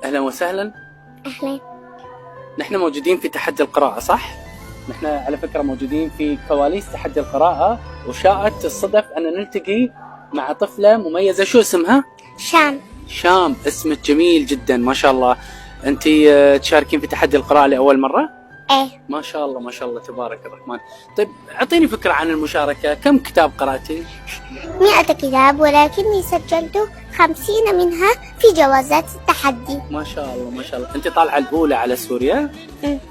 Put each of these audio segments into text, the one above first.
أهلا وسهلا. أهلا. نحن موجودين في تحدي القراءة صح؟ نحن على فكرة موجودين في كواليس تحدي القراءة، وشاءت الصدف أن نلتقي مع طفلة مميزة. شو اسمها؟ شام. شام، اسمك جميل جدا ما شاء الله. أنت تشاركين في تحدي القراءة لأول مرة؟ إيه. ما شاء الله ما شاء الله تبارك الرحمن. طيب أعطيني فكرة عن المشاركة، كم كتاب قرأتي؟ 100 كتاب، ولكني سجلت 50 منها في جوازات التحدي. ما شاء الله ما شاء الله. أنت طالعة الأولى على سوريا؟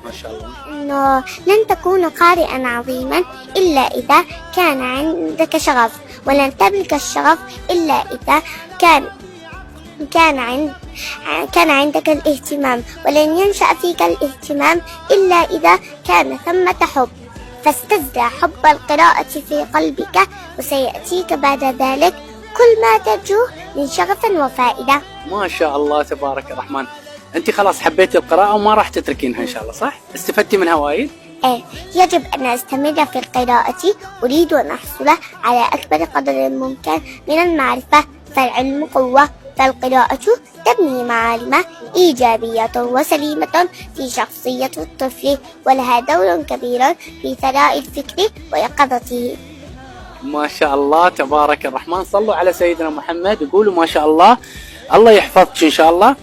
ما شاء الله. إنه لن تكون قارئا عظيما إلا إذا كان عندك شغف، ولن تملك الشغف إلا إذا كان عندك الاهتمام، ولن ينشأ فيك الاهتمام إلا إذا كان ثمة حب. فاستزرع حب القراءة في قلبك، وسيأتيك بعد ذلك كل ما ترجوه من شغف وفائدة. ما شاء الله تبارك الرحمن. أنت خلاص حبيتي القراءة وما راح تتركينها إن شاء الله صح؟ استفدتي منها وايد؟ إيه، يجب أن أستمر في القراءة. أريد أن أحصل على أكبر قدر ممكن من المعرفة، فالعلم قوة، فالقراءة تبني معالم إيجابية وسليمة في شخصية الطفل، ولها دور كبير في ثراء الفكر ويقظته. ما شاء الله تبارك الرحمن. صلوا على سيدنا محمد وقولوا ما شاء الله. الله يحفظك إن شاء الله.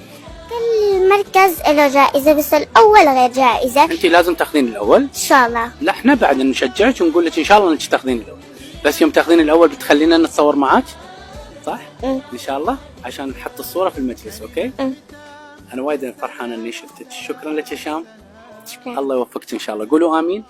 كل مركز له جائزة، بس الأول غير جائزة. أنت لازم تاخذين الأول إن شاء الله. لا احنا بعد نشجعك ونقول لك إن شاء الله أنك تاخذين الأول، بس يوم تاخذين الأول بتخلينا نتصور معك صح؟ إن شاء الله عشان نحط الصورة في المجلس. أوكي؟ أنا وايد فرحان إني شفتك. شكرا لك يا شام. شكرا. الله يوفقك إن شاء الله. قولوا آمين.